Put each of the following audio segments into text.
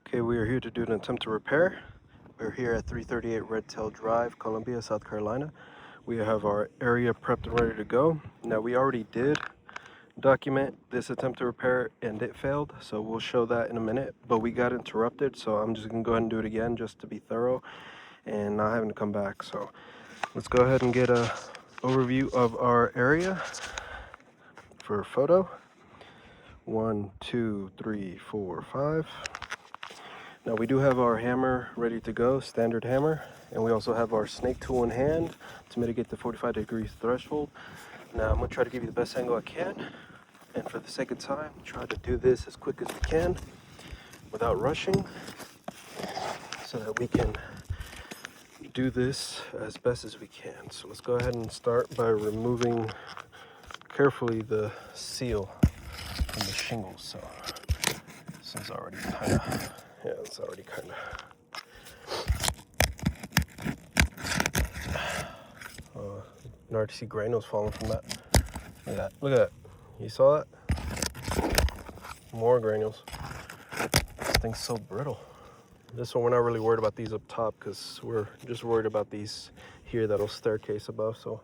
Okay, we are here to do an attempt to repair. We're here at 338 Redtail Drive, Columbia, South Carolina. We have our area prepped and ready to go. Now, we already did document this attempt to repair and it failed, so we'll show that in a minute, but we got interrupted, so I'm just gonna go ahead and do it again just to be thorough and not having to come back. So let's go ahead and get a overview of our area for a photo. 1, 2, 3, 4, 5. Now we do have our hammer ready to go, standard hammer, and we also have our snake tool in hand to mitigate the 45-degree threshold. Now I'm going to try to give you the best angle I can, and for the sake of time, try to do this as quick as we can without rushing so that we can do this as best as we can. So let's go ahead and start by removing carefully the seal from the shingles. So this is already kind of, yeah, it's already kind of, you can already see granules falling from that. Look at that, look at that. You saw that? More granules. This thing's so brittle. This one, we're not really worried about these up top because we're just worried about these here that'll staircase above. So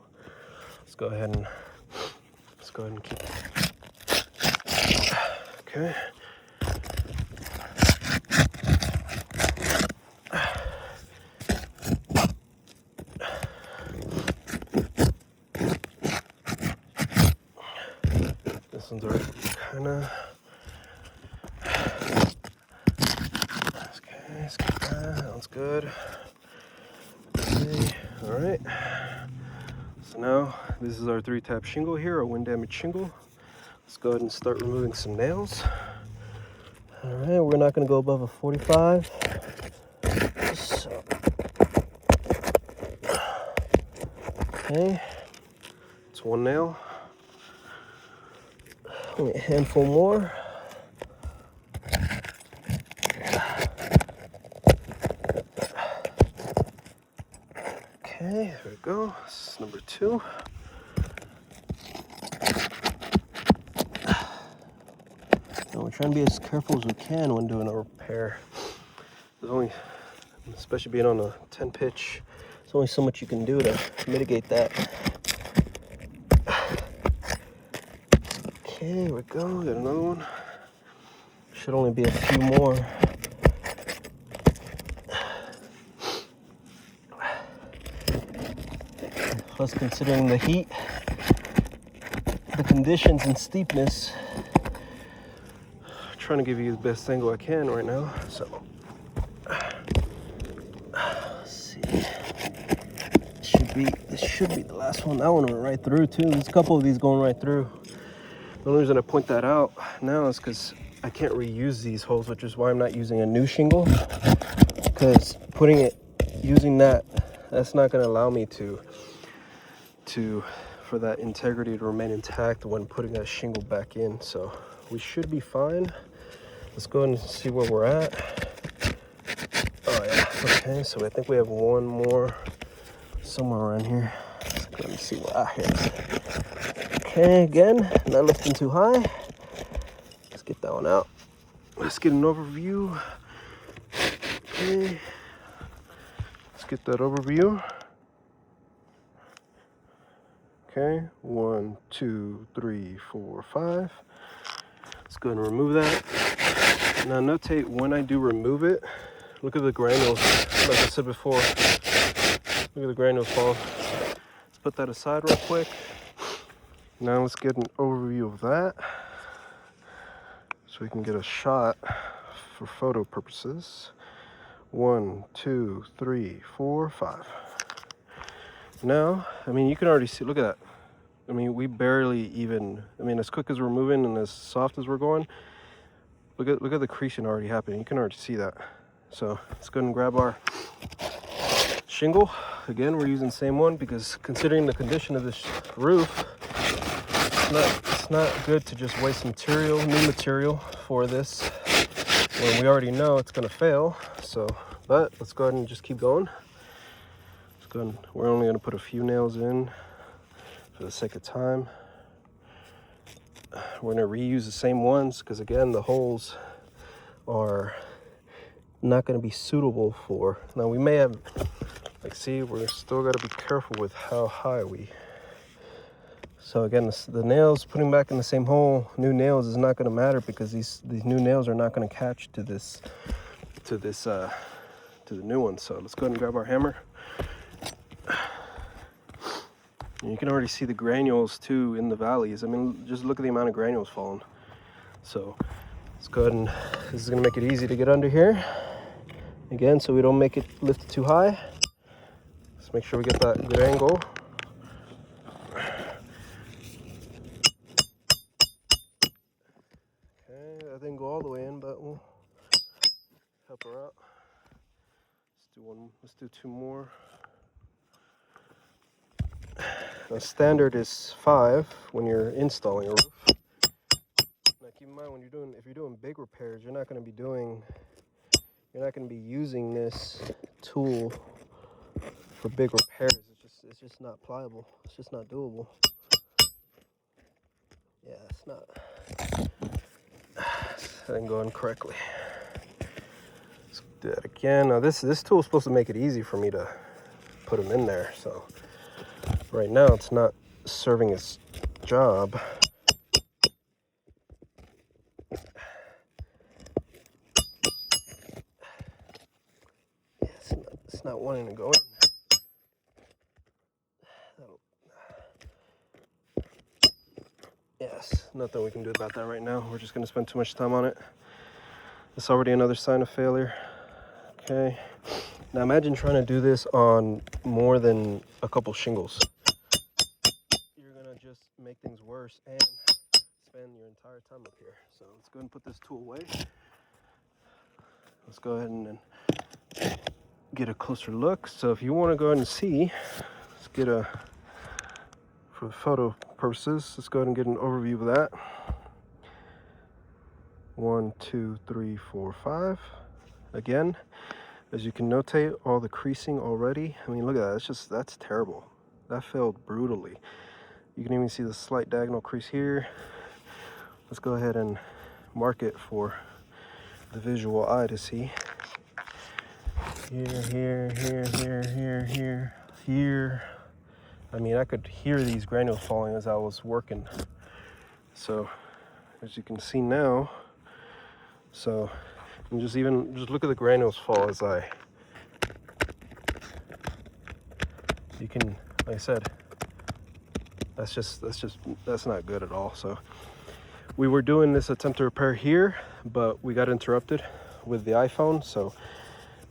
let's go ahead and keep it. Okay. This one's already kind of. Okay, let's get that. That one's good. Okay, all right. So now this is our 3-tap shingle here, our wind damage shingle. Let's go ahead and start removing some nails. All right, we're not going to go above a 45. So, okay, it's one nail. Only a handful more. Okay, there we go. This is number 2. Now we're trying to be as careful as we can when doing a repair. There's only, especially being on a 10 pitch, there's only so much you can do to mitigate that. Okay, here we go. Got another one. Should only be a few more. Plus, considering the heat, the conditions, and steepness, I'm trying to give you the best angle I can right now. So, let's see. This should be the last one. That one went right through too. There's a couple of these going right through. The only reason I point that out now is because I can't reuse these holes, which is why I'm not using a new shingle. Because using that's not going to allow me for that integrity to remain intact when putting that shingle back in. So we should be fine. Let's go ahead and see where we're at. Oh yeah, okay, so I think we have one more somewhere around here. Let's go and see what I hear. Okay, again, not lifting too high. Let's get that one out. Let's get an overview. Okay, let's get that overview. Okay, 1, 2, 3, 4, 5. Let's go ahead and remove that. Now notate when I do remove it, look at the granules, like I said before. Look at the granules fall. Let's put that aside real quick. Now let's get an overview of that so we can get a shot for photo purposes. 1, 2, 3, 4, 5. Now, I mean, you can already see, look at that. I mean, we barely even, as quick as we're moving and as soft as we're going, look at the creasing already happening. You can already see that. So let's go ahead and grab our shingle. Again, we're using the same one because considering the condition of this roof, it's not good to just waste new material for this when we already know it's gonna fail. So, but let's go ahead and just keep going. We're only gonna put a few nails in for the sake of time. We're gonna reuse the same ones because again, the holes are not going to be suitable for. Now we may have, like, see, we're still got to be careful with how high we. So again, the nails, putting back in the same hole, new nails is not going to matter because these new nails are not going to catch to this to the new one. So let's go ahead and grab our hammer. And you can already see the granules too in the valleys. I mean, just look at the amount of granules falling. So let's go ahead and, this is going to make it easy to get under here. Again, so we don't make it lift too high. Let's make sure we get that good angle. Okay, that didn't go all the way in, but we'll help her out. Let's do two more. Now standard is 5 when you're installing a roof. Now keep in mind, if you're doing big repairs, you're not going to be using this tool for big repairs. It's just not pliable. It's just not doable. Yeah, it's not. That didn't go in correctly. Let's do that again. Now this tool is supposed to make it easy for me to put them in there. So right now it's not serving its job. It's not wanting to go in. Yes, nothing we can do about that right now. We're just going to spend too much time on it. It's already another sign of failure. Okay. Now imagine trying to do this on more than a couple shingles. You're going to just make things worse and spend your entire time up here. So let's go ahead and put this tool away. Let's go ahead and get a closer look. So if you want to go ahead and see, let's get for photo purposes, let's go ahead and get an overview of that. 1, 2, 3, 4, 5. Again, as you can notate, all the creasing already. I mean, look at that. That's terrible. That failed brutally. You can even see the slight diagonal crease here. Let's go ahead and mark it for the visual eye to see. Here. I mean, I could hear these granules falling as I was working. So, as you can see now, so and just look at the granules fall as you can, like I said, that's not good at all. So we were doing this attempt to repair here, but we got interrupted with the iPhone, so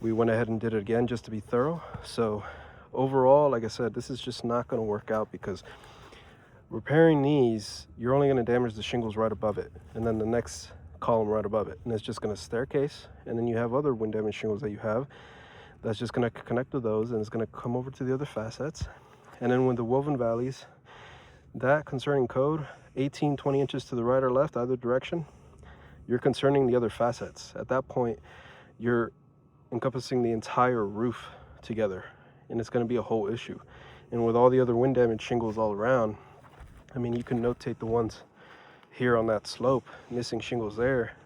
we went ahead and did it again just to be thorough. So overall, like I said, this is just not going to work out because repairing these, you're only going to damage the shingles right above it, and then the next column right above it, and it's just going to staircase. And then you have other wind damage shingles that you have that's just going to connect to those, and it's going to come over to the other facets. And then with the woven valleys, that concerning code 18-20 inches to the right or left, either direction, you're concerning the other facets. At that point, you're encompassing the entire roof together, and it's going to be a whole issue. And with all the other wind damage shingles all around, I mean, you can notate the ones here on that slope, missing shingles there,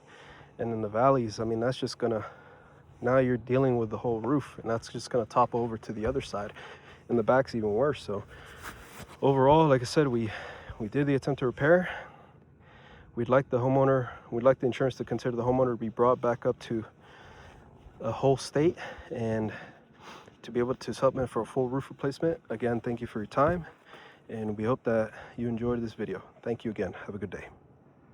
and in the valleys, I mean, that's just gonna, now you're dealing with the whole roof, and that's just gonna topple over to the other side, and the back's even worse. So overall, like I said, we did the attempt to repair. We'd like the insurance to consider the homeowner to be brought back up to a whole state and to be able to supplement for a full roof replacement. Again, thank you for your time, and we hope that you enjoyed this video. Thank you again. Have a good day.